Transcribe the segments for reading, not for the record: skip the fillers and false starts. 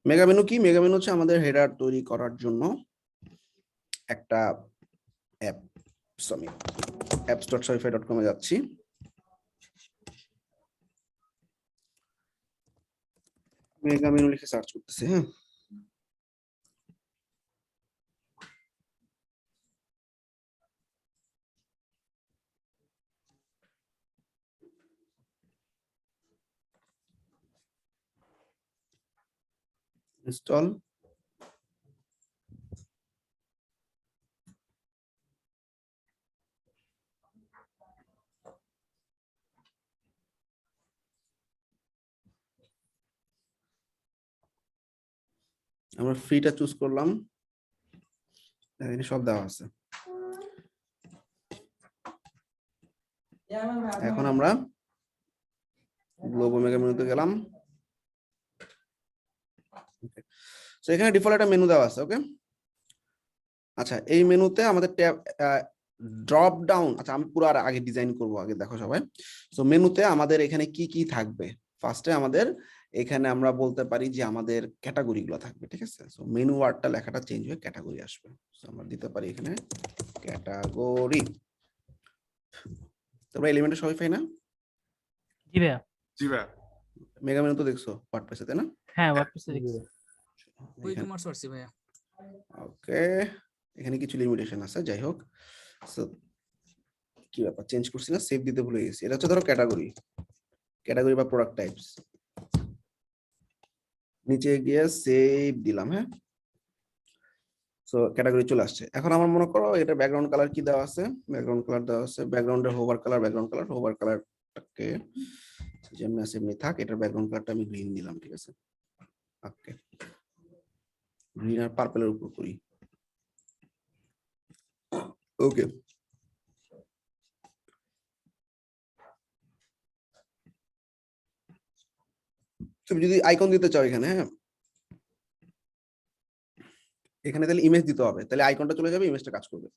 Mega menu কি? Mega menu হচ্ছে আমাদের হেডার তৈরি করার জন্য একটা অ্যাপ। আমি apps.shopify.com এ যাচ্ছি। মেগা মেনু লিখে সার্চ করতেছি। হ্যাঁ, ইনস্টল। আমরা ফ্রিটা চুজ করলাম, এখানে সব দেওয়া আছে। এখন আমরা গ্লোবাল মেগা মেনুতে গেলাম। তো এখানে ডিফল্ট একটা মেনু দেওয়া আছে। ওকে, আচ্ছা এই মেনুতে আমাদের ট্যাব ড্রপ ডাউন। আচ্ছা আমি পুরো আর আগে ডিজাইন করব, আগে দেখো সবাই। সো মেনুতে আমাদের এখানে কি কি থাকবে? ফার্স্টে আমাদের এখানে আমরা বলতে পারি যে আমাদের ক্যাটাগরি গুলো থাকবে, ঠিক আছে? সো মেনু ওয়ার্ডটা লেখাটা চেঞ্জ হয়ে ক্যাটাগরি আসবে। সো আমরা দিতে পারি এখানে ক্যাটাগরি। তোমরা এলিমেন্টে শপিফাই না? জি ভাইয়া। জি ভাইয়া। মেগা মেনু তো দেখছো ওয়ার্ডপ্রেসে, তাই না? হ্যাঁ, ওয়ার্ডপ্রেসে দেখছি। ই-কমার্স করছি ভাইয়া। ওকে, এখানে কিছু লিমিটেশন আছে, যাই হোক। সো কি ব্যাপার, চেঞ্জ করছি না, সেভ দিতে ভুলে গেছি। এটা হচ্ছে ধরো ক্যাটাগরি, ক্যাটাগরি বা প্রোডাক্ট টাইপস। নিচে গিয়ে সেভ দিলাম। হ্যাঁ, সো ক্যাটাগরি চলে আসছে। এখন আমার মনে করো এটা ব্যাকগ্রাউন্ড কালার কি দেওয়া আছে? ব্যাকগ্রাউন্ড কালার দেওয়া আছে, ব্যাকগ্রাউন্ডের হোভার কালার, হোভার কালারটাকে যেমনি আছে এমনি থাক। এটার ব্যাকগ্রাউন্ড কালারটা আমি গ্রিন দিলাম, ঠিক আছে? ওকে, গ্রিন আর পার্পলের উপর করি। ওকে, তুমি যদি আইকন দিতে চাও এখানে, হ্যাঁ এখানে তাহলে ইমেজ দিতে হবে, তাহলে আইকনটা চলে যাবে, ইমেজটা কাজ করবে।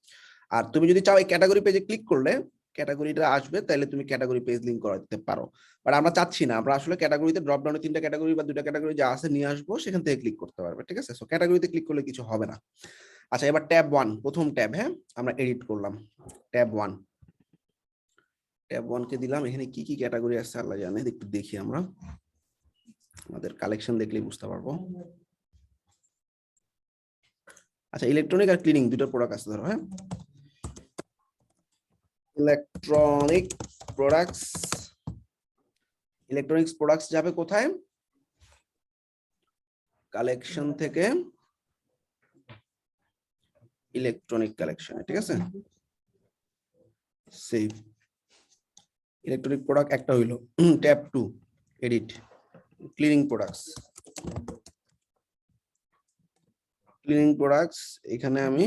আর তুমি যদি চাও এই ক্যাটাগরি পেজে ক্লিক করলে ক্যাটাগরিটা আসবে, তাহলে তুমি ক্যাটাগরি পেজ লিংক করে দিতে পারো। বাট আমরা চাচ্ছি না, আমরা আসলে ক্যাটাগরিতে ড্রপ ডাউনে 3টা ক্যাটাগরি বা 2টা ক্যাটাগরি যা আছে নিয়ে আসবো, সেখান থেকে ক্লিক করতে পারবে, ঠিক আছে? সো ক্যাটাগরিতে ক্লিক করলে কিছু হবে না। আচ্ছা এবার ট্যাব 1, প্রথম ট্যাব। হ্যাঁ, আমরা এডিট করলাম ট্যাব 1। ট্যাব 1 কে দিলাম। এখানে কি কি ক্যাটাগরি আছে আল্লাহ জানে, একটু দেখি আমরা। আমাদের কালেকশন দেখলেই বুঝতে পারবো। আচ্ছা ইলেকট্রনিক আর ক্লিনিং দুটো প্রোডাক্ট আছে ধরো। হ্যাঁ, ইলেকট্রনিক প্রোডাক্টস। ইলেকট্রনিক্স প্রোডাক্টস যাবে কোথায়? কালেকশন থেকে ইলেকট্রনিক কালেকশনে, ঠিক আছে? সেভ। ইলেকট্রনিক প্রোডাক্ট একটা হইলো। Tab 2 edit cleaning products. Cleaning products এখানে আমি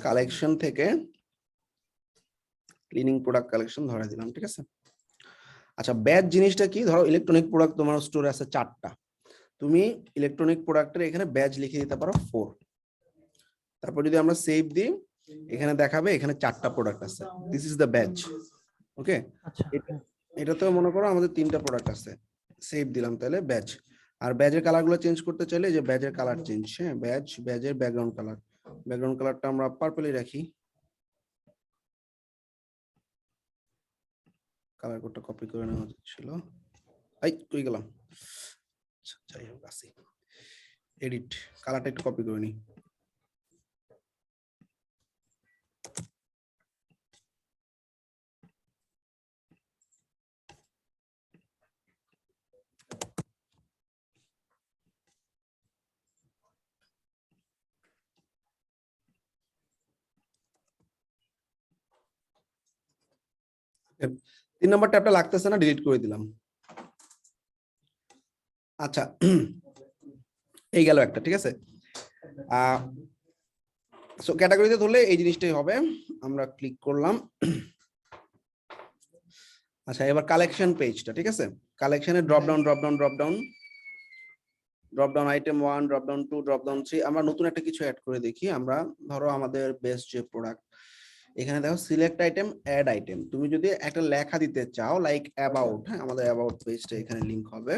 কালেকশন থেকে ক্লিনিং প্রোডাক্ট কালেকশন ধরে দিলাম, ঠিক আছে? আচ্ছা ব্যাচ জিনিসটা কি? ধরো ইলেকট্রনিক প্রোডাক্ট তোমার স্টোরে আছে 4টা, তুমি ইলেকট্রনিক প্রোডাক্টের এখানে ব্যাচ লিখে দিতে পারো 4। তারপর যদি আমরা সেভ দিই, এখানে দেখাবে এখানে 4টা প্রোডাক্ট আছে, দিস ইজ দ্য ব্যাচ। ওকে, আচ্ছা, এটা তো মনে করো আমাদের 3টা প্রোডাক্ট আছে, সেভ দিলাম, তাহলে ব্যাচ। আর ব্যাজের কালারগুলো চেঞ্জ করতে চাইলে যে ব্যাজের কালার চেঞ্জ। হ্যাঁ, ব্যাজের ব্যাকগ্রাউন্ড কালার, ব্যাকগ্রাউন্ড কালারটা আমরা পার্পলই রাখি। কালার কোডটা কপি করে নেওয়া ছিল, এই কই গেলাম? আচ্ছা যাই হোক, আসি এডিট, কালারটা একটু কপি করে নিই। তিন নম্বর ট্যাবটা লাগতেছে না, ডিলিট করে দিলাম। আচ্ছা এই গেল একটা, ঠিক আছে? সো ক্যাটাগরিতে ধরলে এই জিনিসটাই হবে। আমরা ক্লিক করলাম। আচ্ছা এবার কালেকশন পেজটা, ঠিক আছে? কালেকশনে drop down item 1, drop down 2, drop down 3। আমরা নতুন একটা কিছু অ্যাড করে দেখি। আমরা ধরো আমাদের বেস্ট যে প্রোডাক্ট, এখানে দেখো সিলেক্ট আইটেম, অ্যাড আইটেম। তুমি যদি একটা লেখা দিতে চাও লাইক অ্যাবাউট, হ্যাঁ আমাদের অ্যাবাউট পেজটা এখানে লিংক হবে।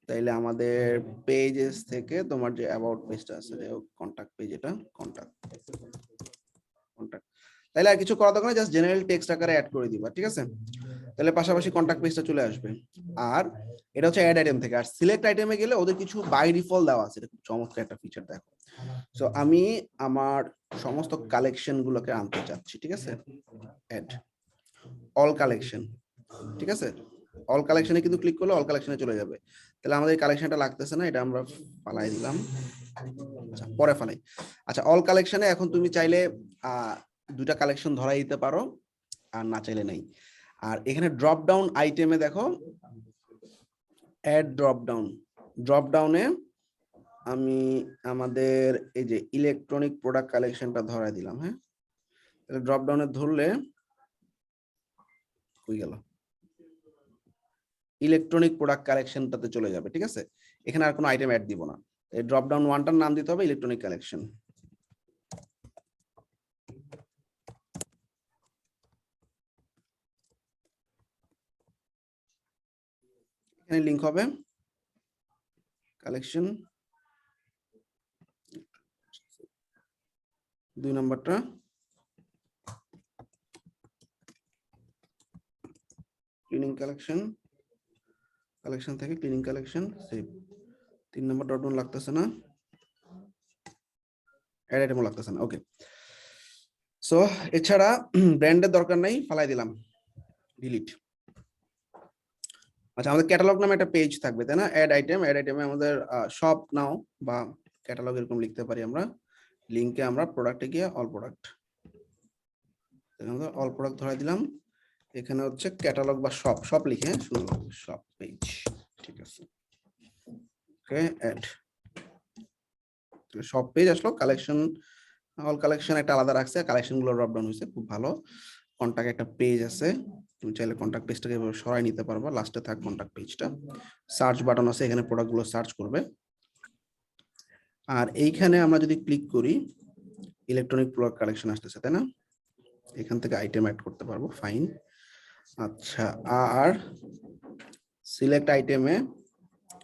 তাইলে আমাদের পেজেস থেকে তোমার যে অ্যাবাউট পেজটা আছে, কন্টাক্ট পেজ, এটা কন্টাক্ট, তাহলে আর কিছু করা দরকার নেই, জাস্ট জেনারেল টেক্সট আকারে অ্যাড করে দিবা, ঠিক আছে? তাহলে পাশাপাশি কন্টাক্ট পেজটা চলে আসবে। আর এটা হচ্ছে অ্যাড আইটেম থেকে। আর সিলেক্ট আইটেমে গেলে ওদের কিছু বাই ডিফল্ট দেওয়া আছে, এটা খুব চমৎকার একটা ফিচার, দেখো। সো আমি আমার সমস্ত কালেকশন গুলোকে আনতে চাচ্ছি, ঠিক আছে? অ্যাড অল কালেকশন, ঠিক আছে? অল কালেকশনে কিন্তু ক্লিক করলে অল কালেকশনে চলে যাবে। তাহলে আমাদের কালেকশনটা লাগতেছে না, এটা আমরা ফালাই দিলাম। আচ্ছা, পরে ফালাই। আচ্ছা, অল কালেকশনে এখন তুমি চাইলে দুটা কালেকশন ধরাই দিতে পারো, আর না চাইলে নাই। আর এখানে ড্রপ ডাউন আইটেমে দেখো, অ্যাড ড্রপ ডাউন, ড্রপ ডাউনে আমি আমাদের এই যে ইলেকট্রনিক প্রোডাক্ট কালেকশনটা ধরাই দিলাম। হ্যাঁ, তাহলে ড্রপ ডাউনে ধরলে কই গেল, ইলেকট্রনিক প্রোডাক্ট কালেকশনটাতে চলে যাবে, ঠিক আছে? এখানে আর কোনো আইটেম অ্যাড দিব না। এই ড্রপ ডাউন ওয়ানটার নাম দিতে হবে ইলেকট্রনিক কালেকশন। এখানে লিংক হবে কালেকশন, 2 নম্বরটা ক্লিনিং কালেকশন, কালেকশন থেকে cleaning collection, save. 3 number dot down লাগতেছে না, অ্যাড আইটেমও লাগতেছে না। ওকে, সো এছাড়া ব্র্যান্ডের দরকার নাই, ফালাই দিলাম, ডিলিট। আচ্ছা, আমাদের ক্যাটালগ নামে একটা পেজ থাকবে, তাই না? অ্যাড আইটেম, অ্যাড আইটেমে আমাদের শপ নাও বা ক্যাটালগ এরকম লিখতে পারি আমরা। লিংকে আমরা প্রোডাক্টে গিয়ে অল প্রোডাক্ট, অল প্রোডাক্ট ধরাই দিলাম। এখানে হচ্ছে ক্যাটালগ বা শপ, শপ লিখে সুন্দর শপ পেজ, ঠিক আছে? ওকে, অ্যাড শপ পেজ আসলো। কালেকশন, অল কালেকশন একটা আলাদা রাখছে, কালেকশন গুলো ড্রপ ডাউন হয়েছে, খুব ভালো। কন্টাক্ট একটা পেজ আছে, তুমি চাইলে কন্টাক্ট পেজটাকে সরাই নিতে পারবা, লাস্টে থাক কন্টাক্ট পেজটা। সার্চ বাটন আছে, এখানে প্রোডাক্ট গুলো সার্চ করবে। আর এইখানে আমরা যদি ক্লিক করি, ইলেকট্রনিক প্রোডাক্ট কালেকশন আসতেছে, তাই না? এখান থেকে আইটেম অ্যাড করতে পারবো, ফাইন। আচ্ছা, আর সিলেক্ট আইটেমে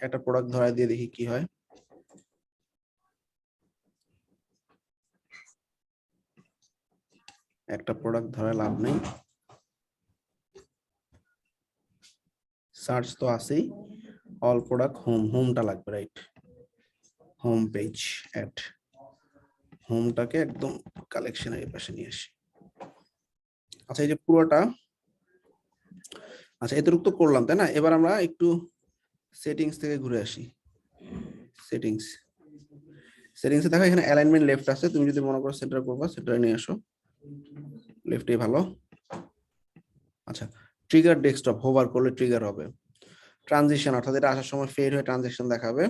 একটা প্রোডাক্ট ধরাই দিয়ে দেখি কি হয়। একটা প্রোডাক্ট ধরে লাভ নেই, সার্চ তো আছেই। অল প্রোডাক্ট, হোম, হোমটা লাগবে, রাইট? হোম পেজ, অ্যাড হোমটাকে একদম কালেকশনের এই পাশে নিয়ে আসি। আচ্ছা, এই যে পুরোটা, আচ্ছা এতটুকু তো করলাম, তাই না? এবার আমরা একটু সেটিংস থেকে ঘুরে আসি। সেটিংস, সেটিংসে দেখো এখানে অ্যালাইনমেন্ট লেফট আছে, তুমি যদি মনে করো সেন্টার করবা, সেন্টারে নিয়ে আসো, লেফটে ভালো। আচ্ছা, ট্রিগার ডেস্কটপ, হোভার করলে ট্রিগার হবে। ট্রানজিশন, অর্থাৎ এটা আসার সময় ফেড হয়ে ট্রানজিশন দেখাবে।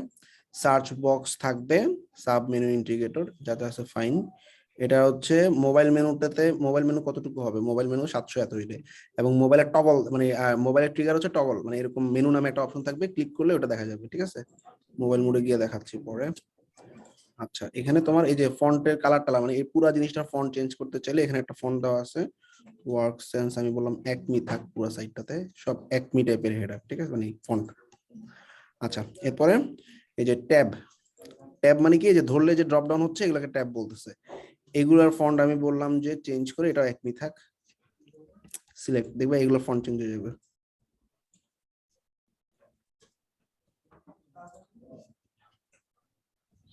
সার্চ বক্স থাকবে, সাব মেনু ইন্টিগ্রেটর যাতে আছে, ফাইন। এটা হচ্ছে মোবাইল মেনুটাতে, মোবাইল মেনু কতটুকু হবে, মোবাইল মেনু 700 এত হইবে। এবং মোবাইলের টগল, মানে মোবাইলের ট্রিগার হচ্ছে টগল, মানে এরকম মেনু নামে একটা অপশন থাকবে, ক্লিক করলে ওটা দেখা যাবে, ঠিক আছে? মোবাইল মোডে গিয়ে দেখাচ্ছি পরে। আচ্ছা, এখানে তোমার এই যে ফন্টের কালার টালা, মানে এই পুরো জিনিসটা ফন্ট চেঞ্জ করতে চাইলে এখানে একটা ফন্ট দেওয়া আছে, ওয়ার্ক সেন্স, আমি বললাম একমি থাক পুরো সাইডটাতে, সব একমি টাইপের হেডার, ঠিক আছে, মানে ফন্ট। আচ্ছা, এরপরে এই যে ট্যাব, ট্যাব মানে কি, যে ধরলে যে ড্রপ ডাউন হচ্ছে এগুলোকে ট্যাব বলতেছে। এগুলার ফন্ট আমি বললাম যে চেঞ্জ করে এটা একমি থাক, সিলেক্ট, দেখবে এগুলো ফন্ট চেঞ্জ হয়ে যাবে।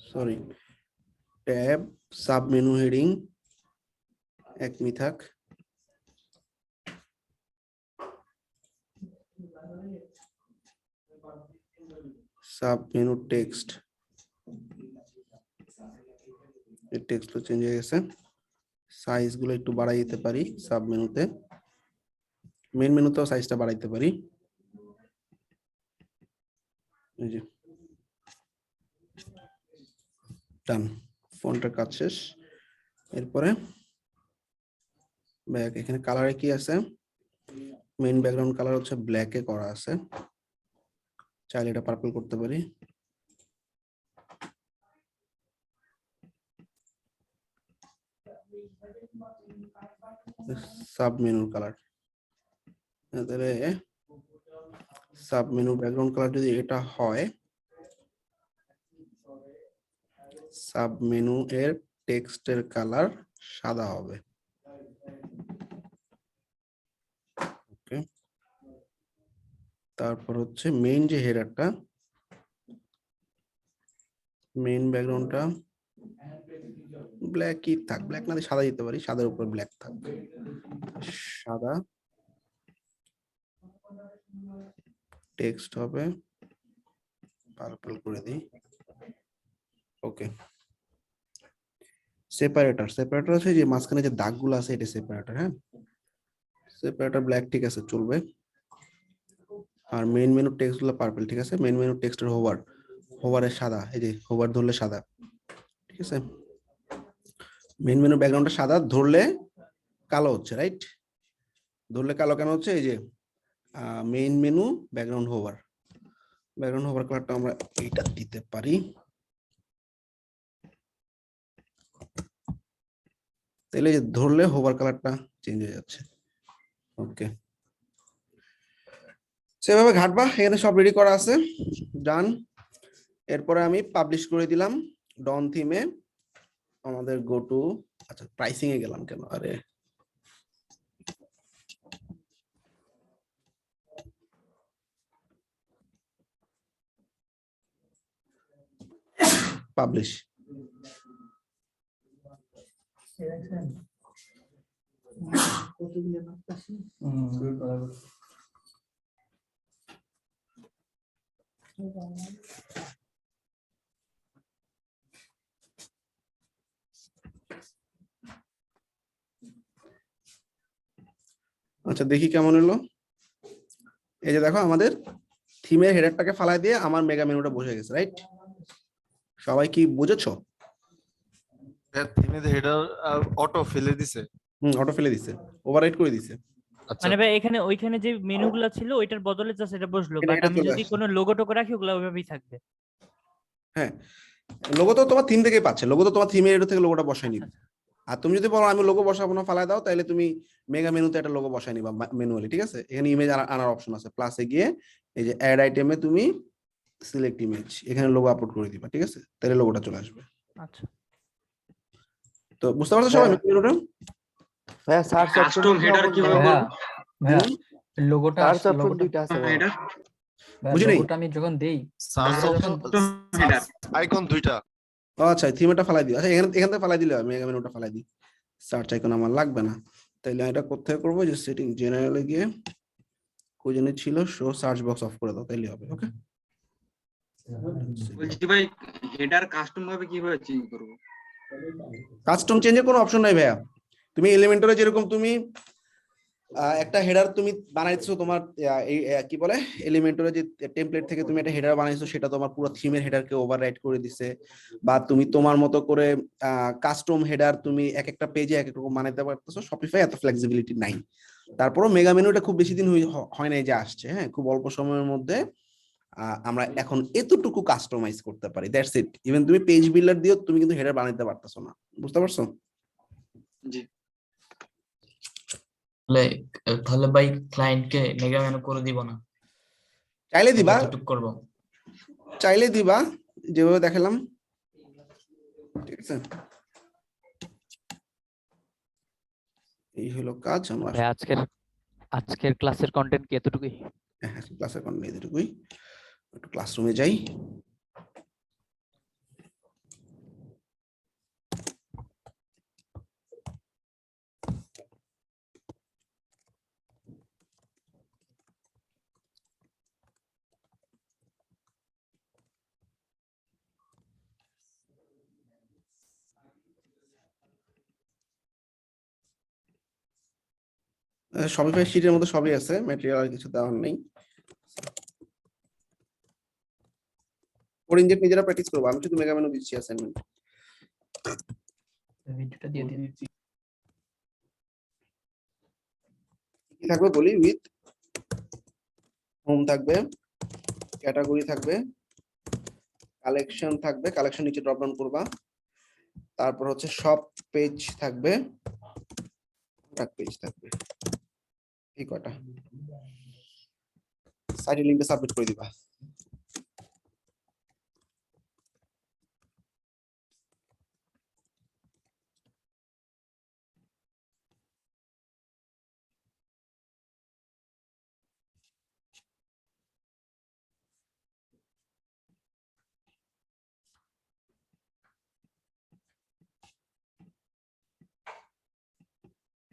Sorry, tab, sub menu heading Acme থাক, সাব মেনু টেক্সট, এই টেক্সট তো চেঞ্জ হয়ে গেছে। সাইজ গুলো একটু বাড়াই দিতে পারি সাব মেনুতে, মেন মেনুতেও সাইজটা বাড়াইতে পারি। এই যে ডান, ফন্টের কাজ শেষ। এরপরে ব্যাক, এখানে কালারে কি আছে, মেইন ব্যাকগ্রাউন্ড কালার হচ্ছে ব্ল্যাকে করা আছে, চাইলে এটা পার্পল করতে পারি। সাব মেনুর কালার, তাহলে সাব মেনু ব্যাকগ্রাউন্ড কালার যদি এটা হয়, সাব মেনু এর টেক্সটের কালার সাদা হবে। ওকে, তারপর হচ্ছে মেইন যে হেডারটা, মেইন ব্যাকগ্রাউন্ডটা ব্ল্যাকই থাক, ব্ল্যাক না দিয়ে সাদা দিতে পারি, সাদার উপর ব্ল্যাক থাকবে, সাদা। টেক্সট হবে পার্পল করে দিই। ওকে, সেপারেটর, সেপারেটর আছে যে মাঝখানে যে দাগগুলো আছে এটা সেপারেটর। হ্যাঁ, সেপারেটর ব্ল্যাক, ঠিক আছে, চলবে। আর মেইন মেনু টেক্সট গুলো পার্পল, ঠিক আছে। মেইন মেনু টেক্সটের হোভার, হোভারের সাদা, এই যে হোভার ধরলে সাদা, ঠিক আছে। মেইন মেনু ব্যাকগ্রাউন্ডটা সাদা, ধরলে কালো হচ্ছে, রাইট? ধরলে কালো কেন হচ্ছে? এই যে main menu background hover, background hover কালারটা আমরা এইটা দিতে পারি। তাহলে ধরলে হোভার কালারটা চেঞ্জ হয়ে যাচ্ছে। ওকে, সেভাবে ঘাটবা। এখানে সব রেডি করা আছে, ডান। এরপরে আমি পাবলিশ করে দিলাম ডন থিমে। আমাদের গো টু, আচ্ছা প্রাইসিং এ গেলাম কেন? আরে পাবলিশ, আচ্ছা দেখি কেমন হলো। এই যে দেখো আমাদের থিমের হেডারটাকে ফালাই দিয়ে আমার মেগা মেনুটা বসে গেছে, রাইট? সবাই কি বুঝেছো? থিমে হেডার অটো ফেলে দিছে। অটো ফেলে দিছে, ওভাররাইট করে দিছে। আচ্ছা, মানে ভাই এখানে ওইখানে যে মেনুগুলো ছিল ওইটার বদলে জাস্ট এটা বসলো, এটা বাট এটা আমি চলে যদি আসছে। কোনো লোগো টোগো রাখি ওগুলো ওইভাবেই থাকবে। হ্যাঁ, লোগো তো তোমার থিম থেকে পাচ্ছে, লোগো তো তোমার থিমের হেডার থেকে লোগোটা বসাই আচ্ছা নিবে। আচ্ছা। আর তুমি যদি বলো আমি লোগো বসাবো না, ফালাই দাও, তাহলে তুমি মেগা মেনুতে একটা লোগো বসাই নিবা ম্যানুয়ালি, ঠিক আছে। এখানে ইমেজ আনার অপশন আছে, প্লাসে গিয়ে এই যে অ্যাড আইটেমে তুমি সিলেক্ট ইমেজ, এখানে লোগো আপলোড করে দিবা, ঠিক আছে। তাহলে লোগোটা চলে আসবে। আচ্ছা, তো বুঝতে পারছো সবাই মেনুটা? ভাইয়া সার্চ কাস্টম হেডার কিভাবে ভাইয়া করব? ভাইয়া লোগোটা সার্চ অপশন লোগোটা দুইটা আছে ভাইয়া। হেডার বুঝি নাই। লোগোটা আমি যখন দেই সার্চ লোগোটা অপশন, যখন হেডার আইকন দুইটা। আচ্ছা থিমটা ফালাই দিও। আচ্ছা এখান থেকে ফালাই দিলে হয়, মেগা মেনুটা ফালাই দিই, সার্চ আইকন আমার লাগবে না। তাইলে এটা কোথায় করবো? যে সেটিং জেনারেলে গিয়ে কই জানি ছিল, শো সার্চ বক্স অফ করে দাও, তাইলে হবে। ওকে, বলছি ভাই হেডার কাস্টম ভাবে কিভাবে চেঞ্জ করব? কাস্টম চেঞ্জের কোনো অপশন নাই ভাইয়া। তুমি এলিমেন্টরে যেরকম তুমি একটা হেডার তুমি বানাইছো তোমার এই কি বলে এলিমেন্টরে যে টেমপ্লেট থেকে তুমি একটা হেডার বানাইছো, সেটা তোমার পুরো থিমের হেডারকে ওভাররাইট করে দিছে। বা তুমি তোমার মতো করে কাস্টম হেডার তুমি এক একটা পেজে এক এক রকম বানাইতে পারতেছো। শপিফাই এত ফ্লেক্সিবিলিটি নাই। তারপরও মেগা মেনুটা খুব বেশি দিন হয় নাই যে আসছে, হ্যাঁ, খুব অল্প সময়ের মধ্যে আমরা এখন এতটুকু কাস্টমাইজ করতে পারি, দ্যাটস ইট। ইভেন তুমি পেজ বিল্ডার দিয়েও তুমি কিন্তু হেডার বানাইতে পারতেছো না, বুঝতে পারছো? জি তাহলে ভাই ক্লায়েন্টকে মেগা মেনু করে দিব না, চাইলে দিবা, এতটুকু করব। চাইলে দিবা, যেভাবে দেখালাম, ঠিক আছে। এই হলো কাজ। আমরা ভাই আজকের ক্লাসের কন্টেন্ট কি এতটুকুই? হ্যাঁ, ক্লাসের কন্টেন্ট এতটুকুই। একটু ক্লাসরুমে যাই। শপিফাই শিটের মধ্যে সবই আছে, ম্যাটেরিয়াল আর কিছু দেওয়ার নেই। কোডিং যে নিজেরা প্র্যাকটিস করবো, আমি শুধু মেগা মেনু দিচ্ছি অ্যাসাইনমেন্ট। ভিডিওটা দিয়ে দিন। কি থাকবে বলি? উইথ হোম থাকবে, ক্যাটাগরি থাকবে, কালেকশন থাকবে, কালেকশন নিচে ড্রপ ডাউন করবা। তারপর হচ্ছে সব পেজ থাকবে, পেজ থাকবে, এই কয়টা। সাইডে লিংকটা সাবমিট করে দিবা।